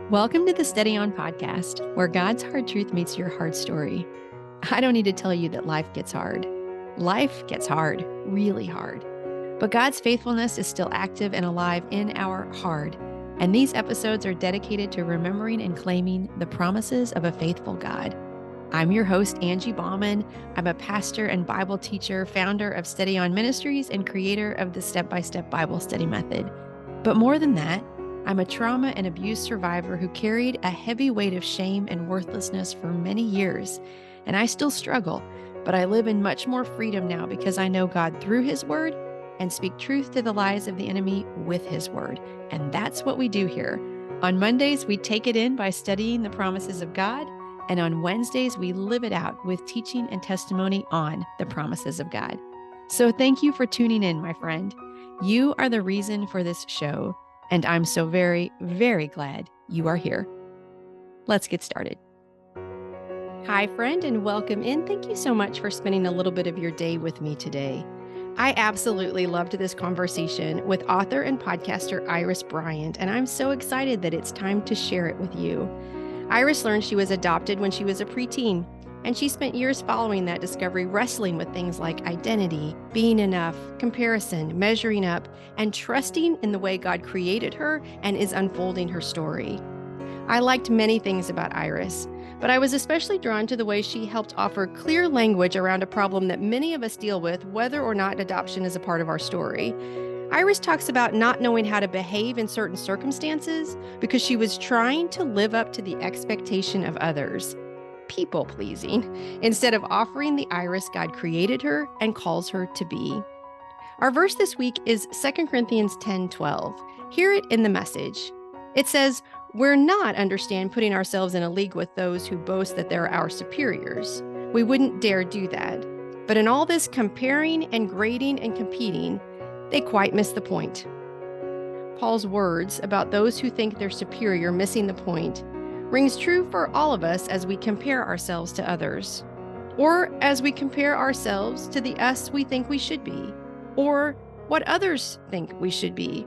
Welcome to the Steady On podcast, where God's hard truth meets your hard story. I don't need to tell you that life gets hard. Life gets hard, really hard. But God's faithfulness is still active and alive in our hard. And these episodes are dedicated to remembering and claiming the promises of a faithful God. I'm your host, Angie Bauman. I'm a pastor and Bible teacher, founder of Steady On Ministries, and creator of the Step-by-Step Bible Study Method. But more than that, I'm a trauma and abuse survivor who carried a heavy weight of shame and worthlessness for many years. And I still struggle, but I live in much more freedom now because I know God through His Word and speak truth to the lies of the enemy with His Word. And that's what we do here. On Mondays, we take it in by studying the promises of God. And on Wednesdays, we live it out with teaching and testimony on the promises of God. So thank you for tuning in, my friend. You are the reason for this show. And I'm so very, very glad you are here. Let's get started. Hi, friend, and welcome in. Thank you so much for spending a little bit of your day with me today. I absolutely loved this conversation with author and podcaster Iris Bryant, and I'm so excited that it's time to share it with you. Iris learned she was adopted when she was a preteen, and she spent years following that discovery wrestling with things like identity, being enough, comparison, measuring up, and trusting in the way God created her and is unfolding her story. I liked many things about Iris, but I was especially drawn to the way she helped offer clear language around a problem that many of us deal with, whether or not adoption is a part of our story. Iris talks about not knowing how to behave in certain circumstances because she was trying to live up to the expectation of others. People pleasing, instead of offering the Iris God created her and calls her to be. Our verse this week is 2 Corinthians 10:12. Hear it in the Message. It says, "We're not, understand, putting ourselves in a league with those who boast that they're our superiors. We wouldn't dare do that. But in all this comparing and grading and competing, they quite miss the point." Paul's words about those who think they're superior missing the point rings true for all of us as we compare ourselves to others, or as we compare ourselves to the us we think we should be, or what others think we should be,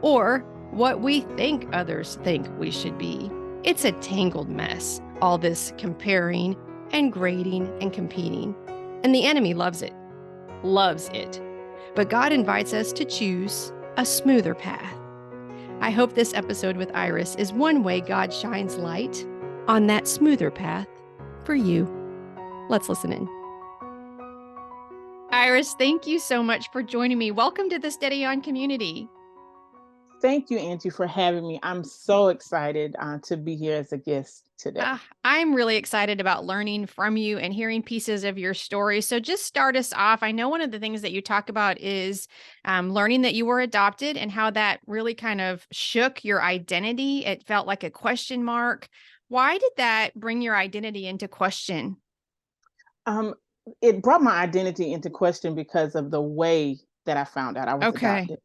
or what we think others think we should be. It's a tangled mess, all this comparing and grading and competing. And the enemy loves it. But God invites us to choose a smoother path. I hope this episode with Iris is one way God shines light on that smoother path for you. Let's listen in. Iris, thank you so much for joining me. Welcome to the Steady On community. Thank you, Angie, for having me. I'm so excited to be here as a guest today. I'm really excited about learning from you and hearing pieces of your story. So just start us off. I know one of the things that you talk about is learning that you were adopted and how that really kind of shook your identity. It felt like a question mark. Why did that bring your identity into question? It brought my identity into question because of the way that I found out I was Okay. adopted.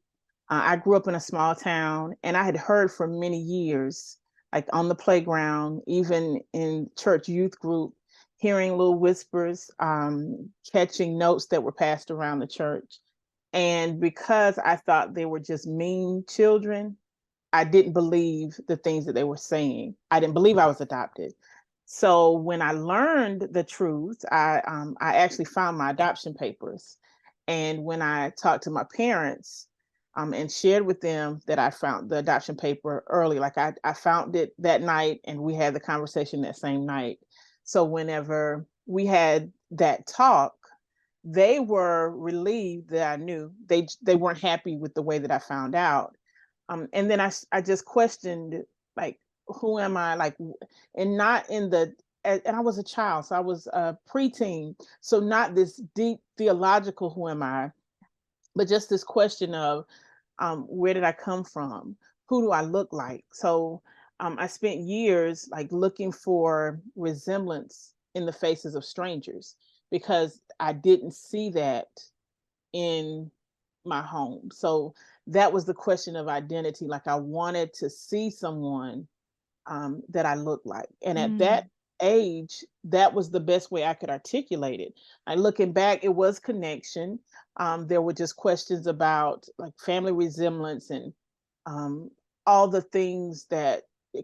I grew up in a small town, and I had heard for many years, like on the playground, even in church youth group, hearing little whispers, catching notes that were passed around the church. And because I thought they were just mean children, I didn't believe the things that they were saying. I didn't believe I was adopted. So when I learned the truth, I actually found my adoption papers. And when I talked to my parents, and shared with them that I found the adoption paper early. Like I found it that night, and we had the conversation that same night. So whenever we had that talk, they were relieved that I knew. They weren't happy with the way that I found out. And then I just questioned, like, who am I? Like, and not in the and I was a child, so I was a preteen. So not this deep theological who am I, but just this question of where did I come from? Who do I look like? So I spent years like looking for resemblance in the faces of strangers because I didn't see that in my home. So that was the question of identity. Like I wanted to see someone that I looked like. And at that age, that was the best way I could articulate it. And looking back, it was connection. There were just questions about like family resemblance and all the things that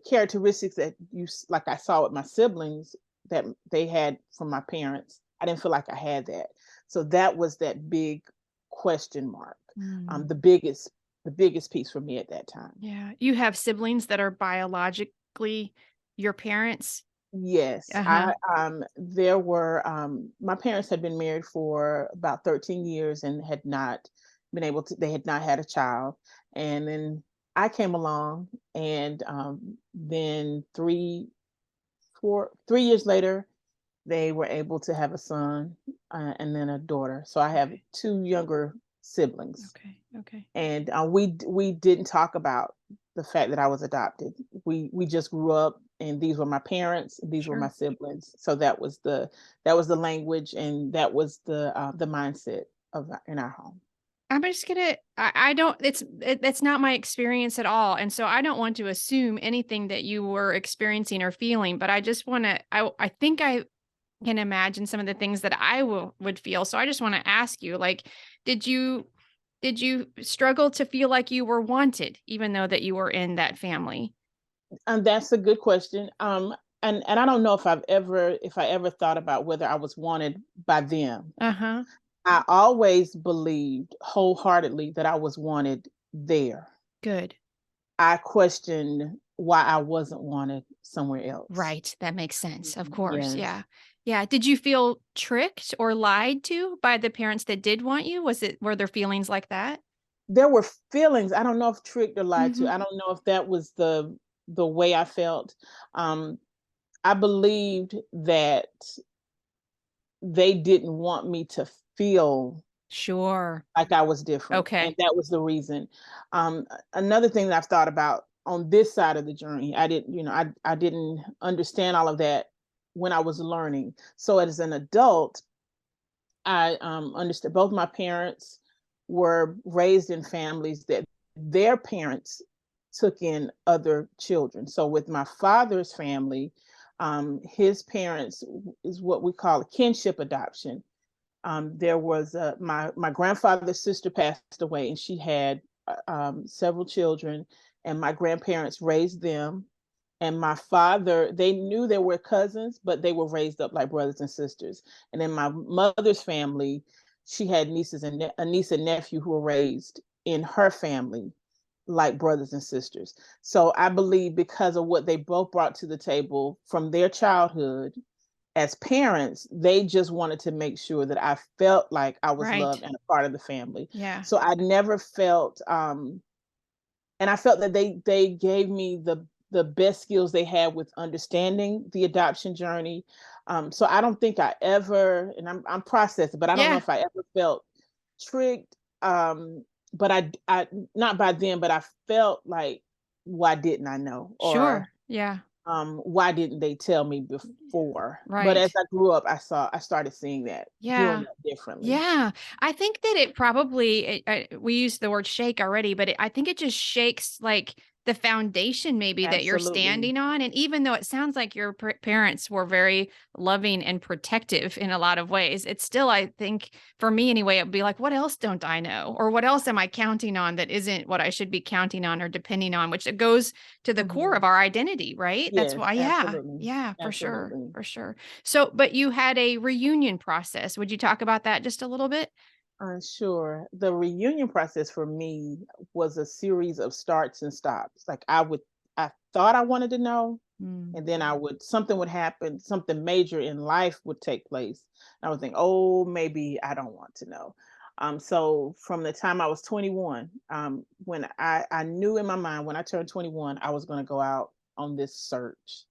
characteristics that like I saw with my siblings that they had from my parents. I didn't feel like I had that. So that was that big question mark. Mm. The biggest piece for me at that time. Yeah. You have siblings that are biologically your parents? Yes, Uh-huh. there were my parents had been married for about 13 years and had not they had not had a child. And then I came along, and then 3 years later, they were able to have a son, and then a daughter. So I have Okay. two younger siblings, Okay. Okay. and we didn't talk about the fact that I was adopted. We just grew up, and these were my parents, these were my Sure. siblings. So that was the language, and that was the mindset in our home. I'm just gonna I don't that's not my experience at all. And so I don't want to assume anything that you were experiencing or feeling, but I just wanna I think I can imagine some of the things that would feel. So I just want to ask you, like, did you did you struggle to feel like you were wanted, even though that you were in that family? And that's a good question. And I don't know if I ever thought about whether I was wanted by them. Uh-huh. I always believed wholeheartedly that I was wanted there. Good. I questioned why I wasn't wanted somewhere else. Right. That makes sense. Of course. Yes. Yeah. Yeah. Did you feel tricked or lied to by the parents that did want you? Were there feelings like that? There were feelings. I don't know if tricked or lied to. Mhm. I don't know if that was the way I felt. Um, I believed that they didn't want me to feel Sure. like I was different, and Okay. that was the reason. Another thing that I've thought about on this side of the journey, I didn't understand all of that when I was learning. So as an adult, I understood both my parents were raised in families that their parents took in other children. So with my father's family, his parents is what we call a kinship adoption. There was my grandfather's sister passed away, and she had several children, and my grandparents raised them. And my father, they knew they were cousins, but they were raised up like brothers and sisters. And then my mother's family, she had a niece and nephew who were raised in her family like brothers and sisters. So I believe because of what they both brought to the table from their childhood as parents, they just wanted to make sure that I felt like I was Right. loved and a part of the family. Yeah. So I never felt, and I felt that they gave me the best skills they had with understanding the adoption journey. So I don't think I ever, and I'm processing, but I don't know Yeah. if I ever felt tricked. But I not by them, but I felt like, why didn't I know? Or Sure. Yeah. why didn't they tell me before? But as Right. I grew up, I started seeing that, viewing Yeah. that differently. Yeah. I think that it probably we used the word shake already, but I think it just shakes like the foundation maybe that you're Absolutely. standing on. And even though it sounds like your parents were very loving and protective in a lot of ways, it's still, I think, for me anyway, it'd be like, what else don't I know? Or what else am I counting on that isn't what I should be counting on or depending on, which it goes to the core Mhm. of our identity, right? That's Yes, why, yeah. absolutely. Yeah, for sure. Absolutely. For sure. So, but you had a reunion process. Would you talk about that just a little bit? Sure. The reunion process for me was a series of starts and stops. Like I thought I wanted to know, Mm. and then something would happen, something major in life would take place. And I would think, oh, maybe I don't want to know. So from the time I was 21, when I knew in my mind when I turned 21, I was going to go out on this search.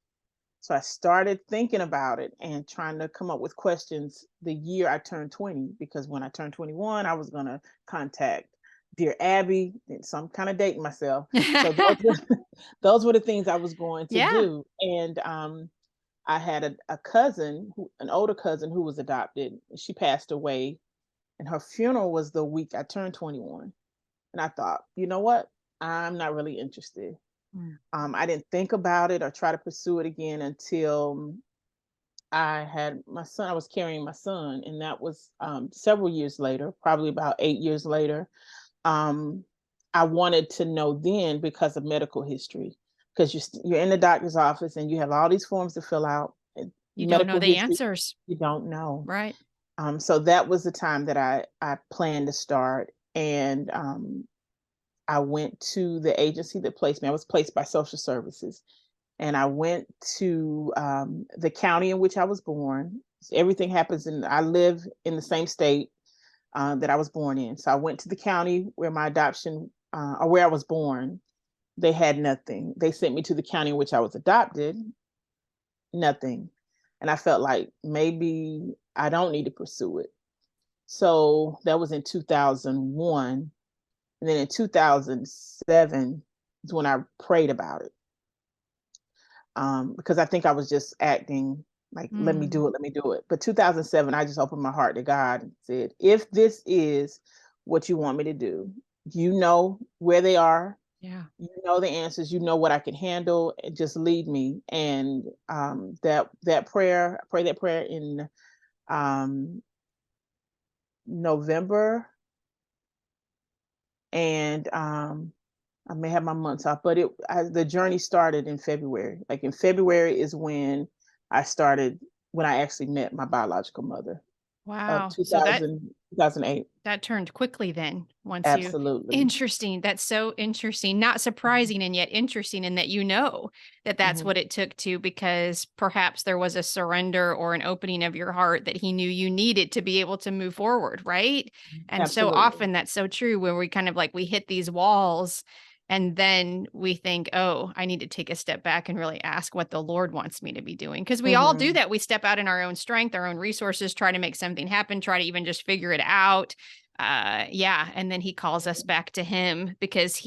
So I started thinking about it and trying to come up with questions the year I turned 20, because when I turned 21, I was going to contact Dear Abby. And so I'm kind of dating myself. So those were the things I was going to Yeah. do. And I had a cousin, an older cousin who was adopted. She passed away, and her funeral was the week I turned 21. And I thought, you know what? I'm not really interested. Mm. I didn't think about it or try to pursue it again until I had my son. I was carrying my son, and that was several years later, probably about 8 years later. Um, I wanted to know then because of medical history. because you're in the doctor's office and you have all these forms to fill out, You don't know medical the history, answers. you don't know. Right. So that was the time that I planned to start, and I went to the agency that placed me. I was placed by social services, and I went to the county in which I was born. Everything happens I live in the same state that I was born in. So I went to the county where my adoption, or where I was born. They had nothing. They sent me to the county in which I was adopted, nothing. And I felt like maybe I don't need to pursue it. So that was in 2001. And then in 2007 is when I prayed about it. Because I think I was just acting like, let me do it, let me do it. But 2007, I just opened my heart to God and said, if this is what you want me to do, you know where they are. Yeah. You know the answers, you know what I can handle, and just lead me. And that prayer, I prayed that prayer in November, and I may have my months off, but the journey started in February. Like in February is when when I actually met my biological mother of Wow. So 2008. that turned quickly then once you Absolutely. interesting. That's so interesting. Not surprising and yet interesting in that that that's Mhm. what it took to, because perhaps there was a surrender or an opening of your heart that he knew you needed to be able to move forward, right? And so Absolutely. often that's so true where we kind of like we hit these walls and then we think, "Oh, I need to take a step back and really ask what the Lord wants me to be doing." Because we all do Mhm. that. We step out in our own strength, our own resources, try to make something happen, try to even just figure it out. Yeah, and then he calls us back to him because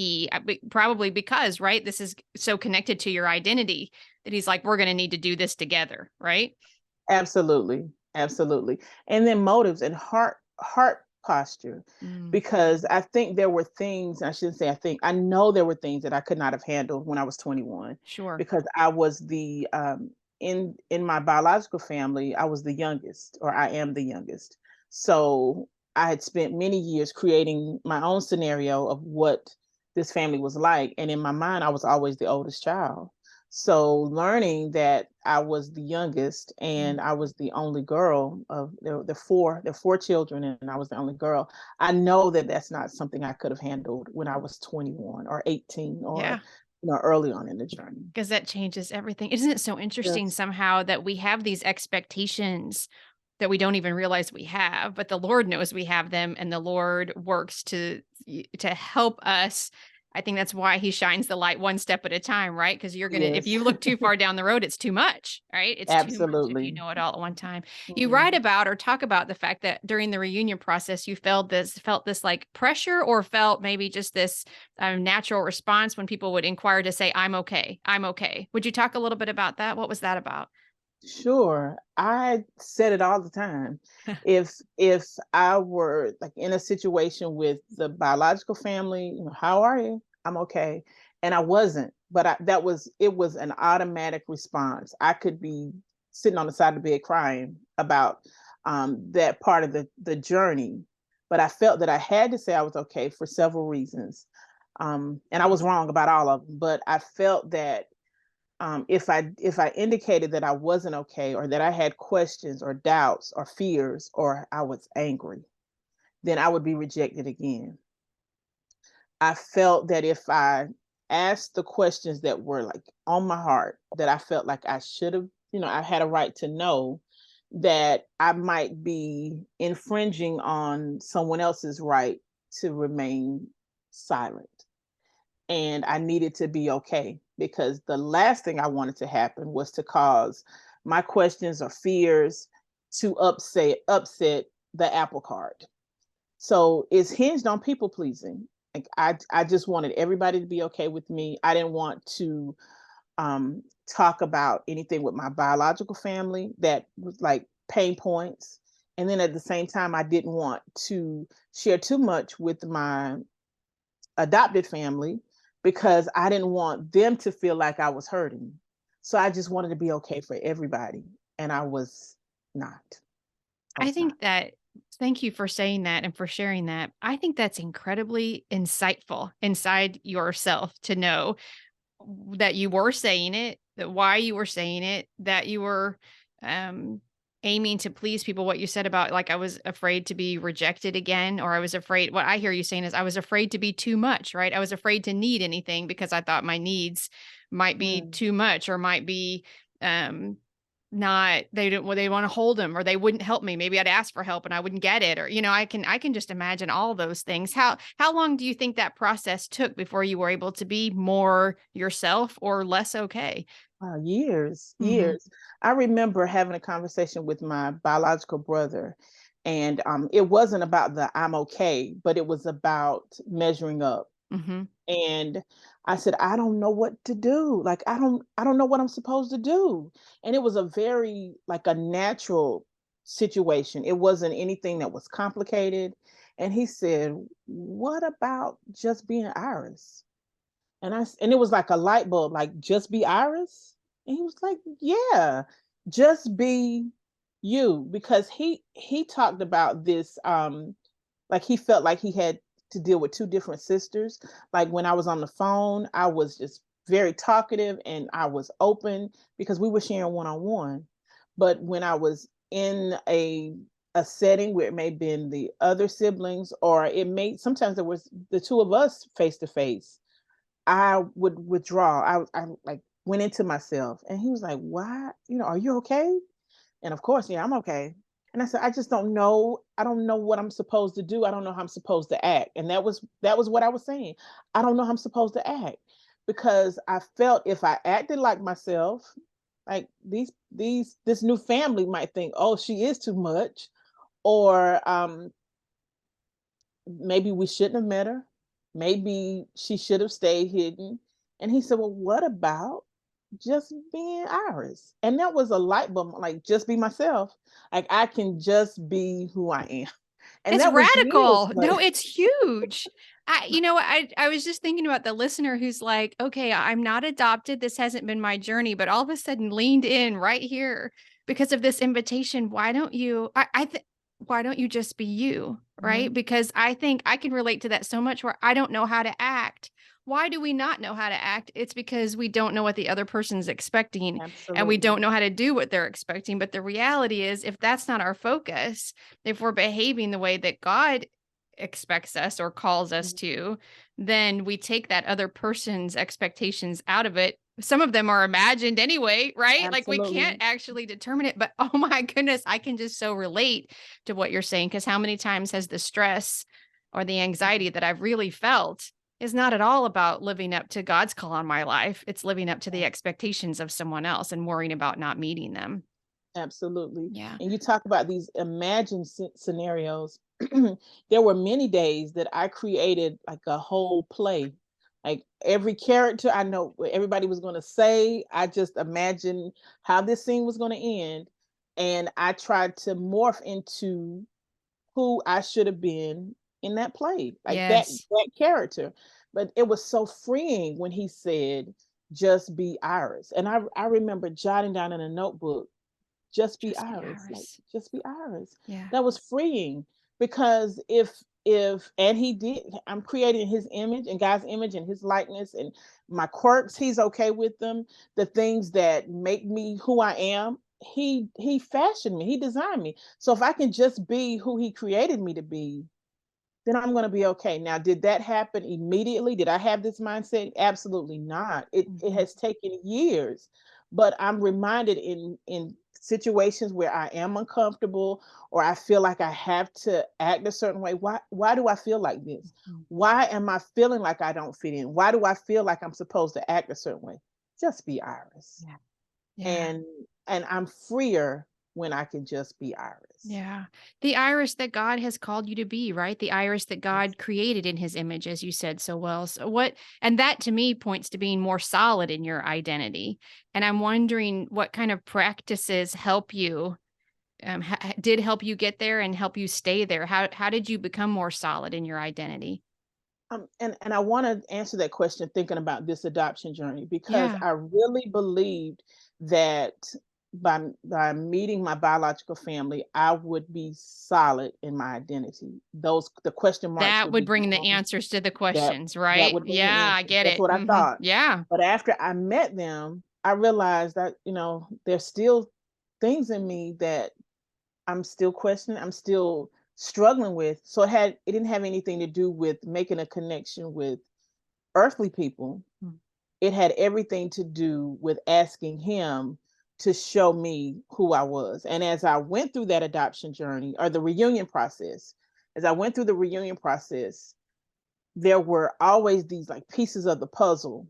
probably because, right, this is so connected to your identity that he's like, we're going to need to do this together, right? Absolutely. Absolutely. And then motives and heart posture, Mm, because I think there were things, I shouldn't say I think, I know there were things that I could not have handled when I was 21, sure. because I was the in my biological family, I was the youngest, or I am the youngest. So I had spent many years creating my own scenario of what this family was like, and in my mind I was always the oldest child. So learning that I was the youngest Mm. and I was the only girl of the four children, and I was the only girl. I know that that's not something I could have handled when I was 21 or 18, or Yeah. early on in the journey. Because that changes everything. Isn't it so interesting Yes. somehow that we have these expectations that we don't even realize we have, but the Lord knows we have them and the Lord works to help us. I think that's why he shines the light one step at a time, right? Because if Yes. you look too far down the road, it's too much, right? It's too much if you Absolutely. know it all at one time. You write Mhm. about or talk about the fact that during the reunion process, you felt this like pressure, or felt maybe just this natural response when people would inquire to say, I'm okay. I'm okay. Would you talk a little bit about that? What was that about? Sure. I said it all the time. If I were like in a situation with the biological family, how are you? I'm okay. And I wasn't, but it was an automatic response. I could be sitting on the side of the bed crying about that part of the journey, but I felt that I had to say I was okay for several reasons. And I was wrong about all of them, but I felt that if I indicated that I wasn't okay, or that I had questions or doubts or fears, or I was angry, then I would be rejected again. I felt that if I asked the questions that were like on my heart, that I felt like I should have, I had a right to know, that I might be infringing on someone else's right to remain silent. And I needed to be okay, because the last thing I wanted to happen was to cause my questions or fears to upset the apple cart. So it's hinged on people pleasing. Like I just wanted everybody to be okay with me. I didn't want to talk about anything with my biological family that was like pain points. And then at the same time, I didn't want to share too much with my adopted family, because I didn't want them to feel like I was hurting. So I just wanted to be okay for everybody. And I was not. I I was not. think that thank you for saying that and for sharing that. I think that's incredibly insightful inside yourself to know. that you were saying it, that why you were saying it, that you were aiming to please people. What you said about, like, I was afraid to be rejected again, or I was afraid, what I hear you saying is I was afraid to be too much, right? I was afraid to need anything because I thought my needs might be Mm. too much, or might be um not, they don't, well, they want to hold them, or they wouldn't help me. Maybe I'd ask for help and I wouldn't get it, or, I can just imagine all those things. How long do you think that process took before you were able to be more yourself or less okay? Years, Mhm. years. I remember having a conversation with my biological brother, and it wasn't about the I'm okay, but it was about measuring up. Mhm. And I said, I don't know what to do. Like, I don't know what I'm supposed to do. And it was a very, like, a natural situation. It wasn't anything that was complicated. And he said, what about just being Iris? And it was like a light bulb, like, just be Iris? And he was like, yeah, just be you. Because he talked about this, like, he felt like he had to deal with two different sisters. Like, when I was on the phone, I was just very talkative and I was open because we were sharing one-on-one. But when I was in a setting where it may have been the other siblings, or it may sometimes there was the two of us face to face, I would withdraw. I like went into myself, and he was like, "Why? Are you okay?" And of course, yeah, I'm okay. And I said, I just don't know. I don't know what I'm supposed to do. I don't know how I'm supposed to act. And that was what I was saying. I don't know how I'm supposed to act because I felt if I acted like myself, like this new family might think, oh, she is too much, or maybe we shouldn't have met her. Maybe she should have stayed hidden. And he said, well, what about just being Iris? And that was a light bulb, like, just be myself. Like, I can just be who I am. And It's that was years, radical. but No, it's huge. I was just thinking about the listener who's like, okay, I'm not adopted. This hasn't been my journey, but all of a sudden leaned in right here because of this invitation. Why don't you just be you? Right. Mhm, Because I think I can relate to that so much, where I don't know how to act. Why do we not know how to act? It's because we don't know what the other person's expecting, and we don't absolutely. know how to do what they're expecting. But the reality is, if that's not our focus, if we're behaving the way that God expects us or calls us Mhm, to, then we take that other person's expectations out of it. Some of them are imagined anyway, right? Like, we can't absolutely. actually determine it. But oh my goodness, I can just so relate to what you're saying, because how many times has the stress or the Mhm, anxiety that I've really felt is not at all about living up to God's call on my life. It's living up to the yeah. expectations of someone else and worrying about not meeting them. Absolutely. Yeah. And you talk about these imagined scenarios. There were many days that I created like a whole play. Like, every character I know what everybody was going to say, I just imagined how this scene was going to end. And I tried to morph into who I should have been in that play, like Yes. that character. But it was so freeing when he said, just be Iris. And I remember jotting down in a notebook, just be Just be Iris, like, Iris. just be Iris. Yeah. That was freeing because if and he did, I'm creating his image and God's image and his likeness, and my quirks, he's okay with them. The things that make me who I am, he fashioned me, he designed me. So if I can just be who he created me to be, then I'm going to be okay. Now, did that happen immediately? Did I have this mindset? Absolutely not. It Mhm. has taken years, but I'm reminded in situations where I am uncomfortable or I feel like I have to act a certain way. Why do I feel like this? Mhm. Why am I feeling like I don't fit in? Why do I feel like I'm supposed to act a certain way? Just be Iris. Yeah. Yeah. And and I'm freer when I can just be Iris. Yeah. The Iris that God has called you to be, right? The Iris that Yes. God created in his image, as you said so well. And that to me points to being more solid in your identity. And I'm wondering what kind of practices help you, did help you get there and help you stay there. How did you become more solid in your identity? And I want to answer that question thinking about this adoption journey because Yeah. I really believed that by meeting my biological family, I would be solid in my identity. The question marks That would would be bring the gone. answers to the That questions, that right? would bring the Yeah, I answers. get That's it. what I thought. Yeah. But after I met them, I realized that, there's still things in me that I'm still questioning, I'm still struggling with. So it didn't have anything to do with making a connection with earthly people. It had everything to do with asking him to show me who I was. And as I went through that adoption journey or the reunion process, as I went through the reunion process, there were always these like pieces of the puzzle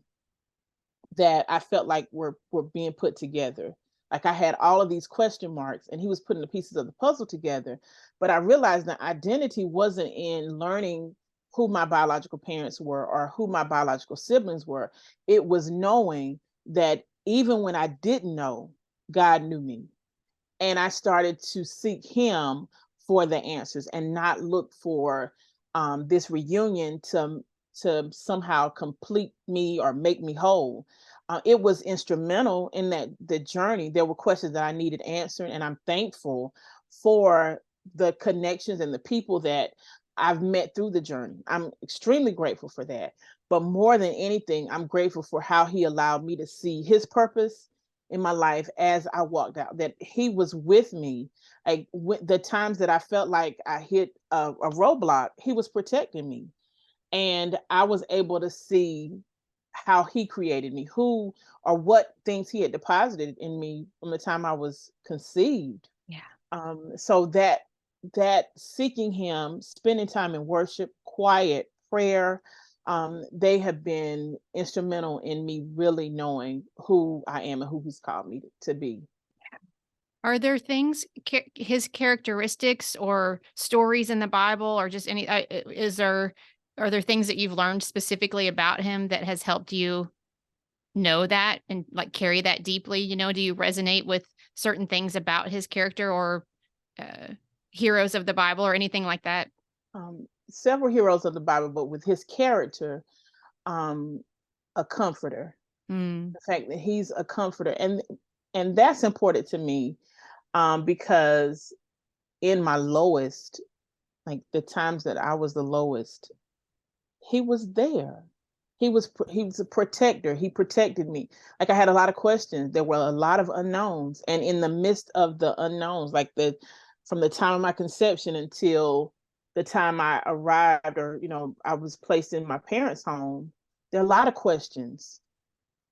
that I felt like were being put together. Like I had all of these question marks and he was putting the pieces of the puzzle together. But I realized that identity wasn't in learning who my biological parents were or who my biological siblings were. It was knowing that even when I didn't know, God knew me. And I started to seek him for the answers and not look for this reunion to somehow complete me or make me whole. It was instrumental in that the journey. There were questions that I needed answering, and I'm thankful for the connections and the people that I've met through the journey. I'm extremely grateful for that. But more than anything, I'm grateful for how he allowed me to see his purpose in my life as I walked out, that he was with me. Like the times that I felt like I hit a roadblock, he was protecting me. And I was able to see how he created me, who or what things he had deposited in me from the time I was conceived. Yeah. So that seeking him, spending time in worship, quiet, prayer, they have been instrumental in me really knowing who I am and who he's called me to be. Are there things, his characteristics or stories in the Bible or just any, are there things that you've learned specifically about him that has helped you know that and like carry that deeply? Do you resonate with certain things about his character or uh, heroes of the Bible or anything like that? Several heroes of the Bible, but with his character, um, a comforter. Mm, The fact that he's a comforter, and that's important to me, because in my lowest, like the times that I was the lowest, he was there. He was a protector. He protected me. Like I had a lot of questions. There were a lot of unknowns, and in the midst of the unknowns, like the from the time of my conception until the time I arrived, or I was placed in my parents' home, there are a lot of questions,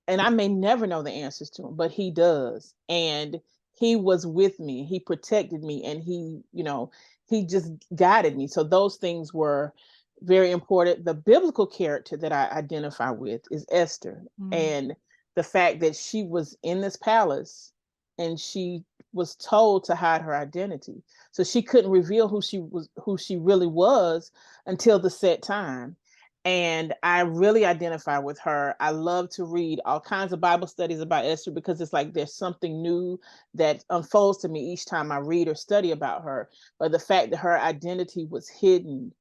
and I may never know the answers to them, but he does. And he was with me. He protected me, and he just guided me. So those things were very important. The biblical character that I identify with is Esther, mm, and the fact that she was in this palace and she was told to hide her identity. So she couldn't reveal who she really was until the set time, and I really identify with her. I love to read all kinds of Bible studies about Esther because it's like there's something new that unfolds to me each time I read or study about her. But the fact that her identity was hidden,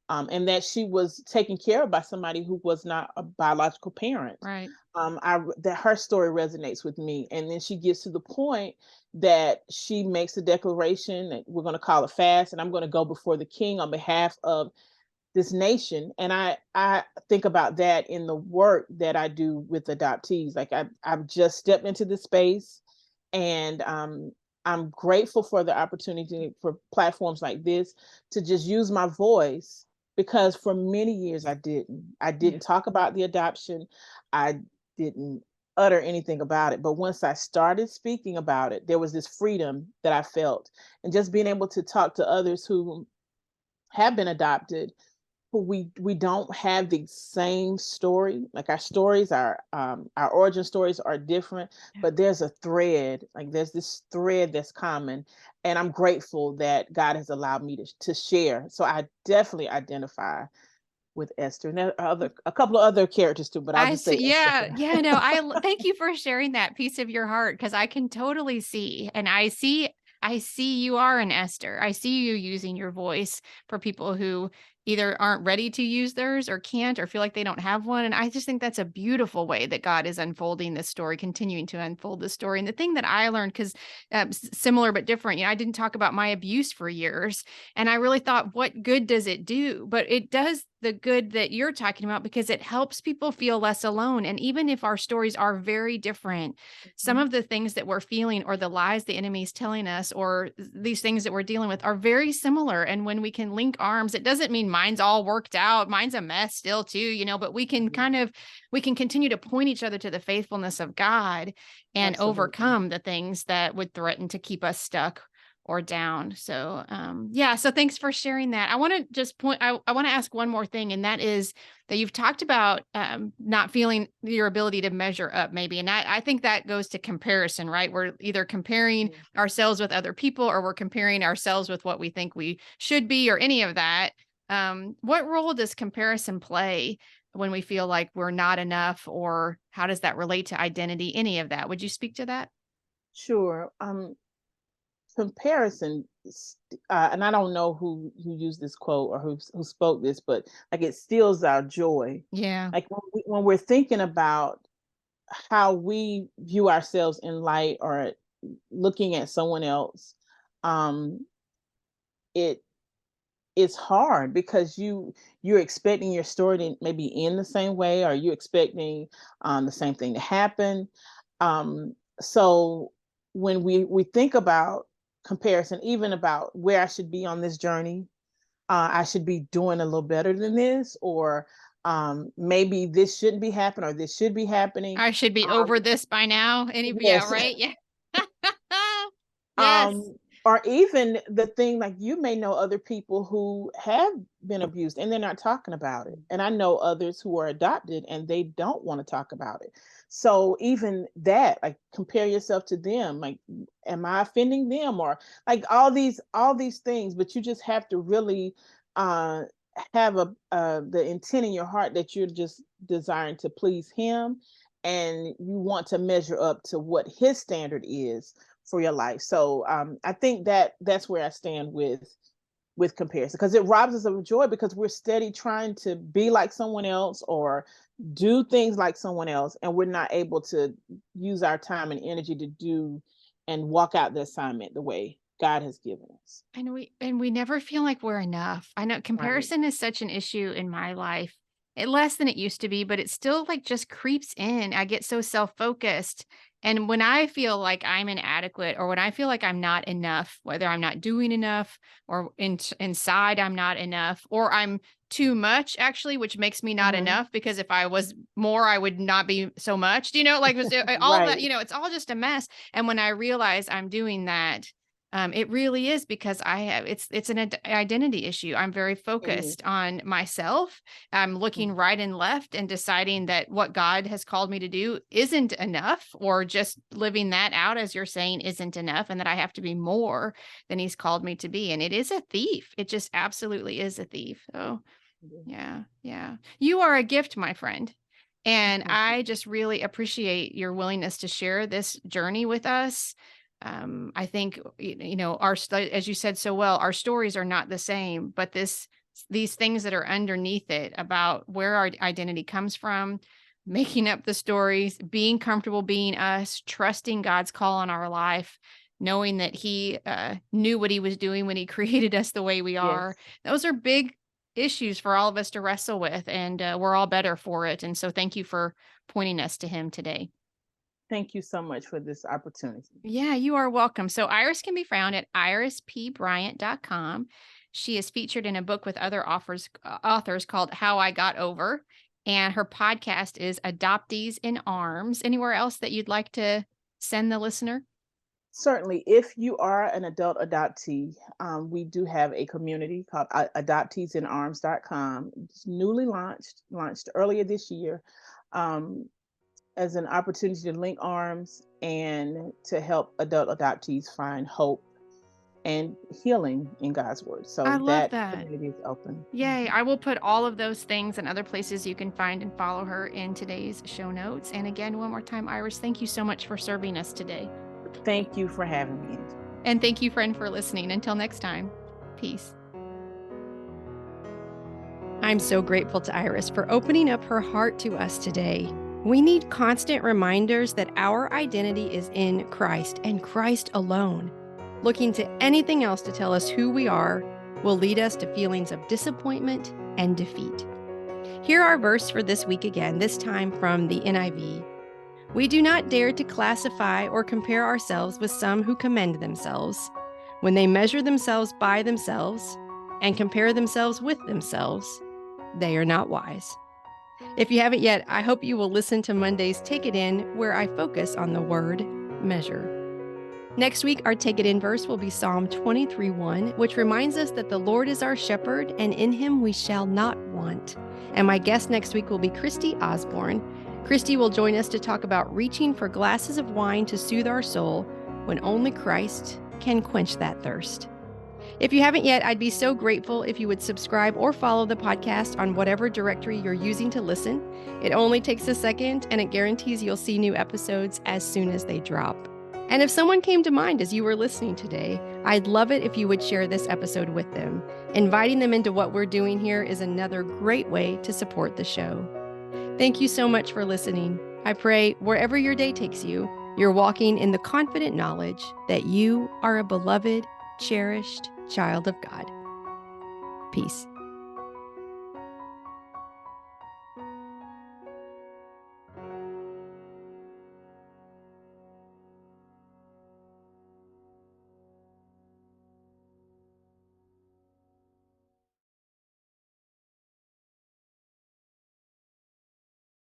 and that she was taken care of by somebody who was not a biological parent. right. That her story resonates with me, and then she gets to the point that she makes a declaration that we're going to call a fast, and I'm going to go before the king on behalf of this nation. And I think about that in the work that I do with adoptees. Like I've just stepped into this space, and I'm grateful for the opportunity for platforms like this to just use my voice, because for many years I didn't talk about the adoption. I didn't utter anything about it, but once I started speaking about it, there was this freedom that I felt, and just being able to talk to others who have been adopted, who we don't have the same story. Like our origin stories are different, Yeah. but there's a thread. Like there's this thread that's common, and I'm grateful that God has allowed me to share. So I definitely identify with Esther, and there are a couple of other characters too, but I'll I just say see. Esther Yeah. for Yeah. No, now. thank you for sharing that piece of your heart because I can totally see. And I see you are an Esther. I see you using your voice for people who either aren't ready to use theirs or can't or feel like they don't have one. And I just think that's a beautiful way that God is unfolding this story, continuing to unfold this story. And the thing that I learned, because similar but different, I didn't talk about my abuse for years. And I really thought, what good does it do? But it does the good that you're talking about, because it helps people feel less alone. And even if our stories are very different, some Mhm. of the things that we're feeling or the lies the enemy is telling us or these things that we're dealing with are very similar. And when we can link arms, it doesn't mean mine's all worked out. Mine's a mess still too, but we can we can continue to point each other to the faithfulness of God and Absolutely. overcome the things that would threaten to keep us stuck or down. So, yeah. So thanks for sharing that. I want to just I want to ask one more thing, and that is that you've talked about not feeling your ability to measure up maybe. And I think that goes to comparison, right? We're either comparing Mhm. ourselves with other people or we're comparing ourselves with what we think we should be or any of that. What role does comparison play when we feel like we're not enough, or how does that relate to identity? Any of that? Would you speak to that? Sure. Comparison, and I don't know who used this quote or who spoke this, but like it steals our joy. Yeah. Like when we're thinking about how we view ourselves in light or looking at someone else, um, it it's hard because you're expecting your story to maybe end the same way, or you expecting the same thing to happen. So when we think about comparison, even about where I should be on this journey, I should be doing a little better than this, or maybe this shouldn't be happening, or this should be happening. I should be Um, over this by now. Yeah, yes. right? Yeah. Yes. um or even the thing, like, you may know other people who have been abused and they're not talking about it, and I know others who are adopted and they don't want to talk about it. So even that, like, compare yourself to them, like, am I offending them, or like all these things, but you just have to really uh have the intent in your heart that you're just desiring to please him, and you want to measure up to what his standard is for your life. So I think that that's where I stand with comparison, because it robs us of joy, because we're steady trying to be like someone else or do things like someone else, and we're not able to use our time and energy to do and walk out the assignment the way God has given us. And we never feel like we're enough. I know Right. comparison is such an issue in my life. Less than it used to be, but it still like just creeps in. I get so self-focused. And when I feel like I'm inadequate or when I feel like I'm not enough, whether I'm not doing enough or inside I'm not enough or I'm too much actually, which makes me not Hmm. enough because if I was more, I would not be so much. Do you know, like all of that, Right. it's all just a mess. And when I realize I'm doing that, it really is because I have it's an identity issue. I'm very It is. focused on myself. I'm looking Mhm. right and left and deciding that what God has called me to do isn't enough, or just living that out, as you're saying, isn't enough, and that I have to be more than He's called me to be. And it is a thief. It just absolutely is a thief. So, Yeah. yeah, yeah. You are a gift, my friend. And Thank you. I just really appreciate your willingness to share this journey with us. I think, as you said so well, our stories are not the same, but these things that are underneath it about where our identity comes from, making up the stories, being comfortable being us, trusting God's call on our life, knowing that He knew what He was doing when He created us the way we are. Yes. Those are big issues for all of us to wrestle with, and we're all better for it. And so thank you for pointing us to him today. Thank you so much for this opportunity. Yeah, you are welcome. So Iris can be found at irispbryant.com. She is featured in a book with other authors called How I Got Over, and her podcast is Adoptees in Arms. Anywhere else that you'd like to send the listener? Certainly, if you are an adult adoptee, we do have a community called adopteesinarms.com. It's newly launched earlier this year, um, as an opportunity to link arms and to help adult adoptees find hope and healing in God's word. I So love that that. community is open. Yay. I will put all of those things and other places you can find and follow her in today's show notes. And again, one more time, Iris, thank you so much for serving us today. Thank you for having me, Angie. And thank you, friend, for listening. Until next time, peace. I'm so grateful to Iris for opening up her heart to us today. We need constant reminders that our identity is in Christ and Christ alone. Looking to anything else to tell us who we are will lead us to feelings of disappointment and defeat. Hear our verse for this week again, this time from the NIV. We do not dare to classify or compare ourselves with some who commend themselves. When they measure themselves by themselves and compare themselves with themselves, they are not wise. If you haven't yet, I hope you will listen to Monday's Take It In, where I focus on the word measure. Next week, our Take It In verse will be Psalm 23:1, which reminds us that the Lord is our shepherd, and in him we shall not want. And my guest next week will be Christy Osborne. Christy will join us to talk about reaching for glasses of wine to soothe our soul when only Christ can quench that thirst. If you haven't yet, I'd be so grateful if you would subscribe or follow the podcast on whatever directory you're using to listen. It only takes a second, and it guarantees you'll see new episodes as soon as they drop. And if someone came to mind as you were listening today, I'd love it if you would share this episode with them. Inviting them into what we're doing here is another great way to support the show. Thank you so much for listening. I pray wherever your day takes you, you're walking in the confident knowledge that you are a beloved, cherished child of God. Peace.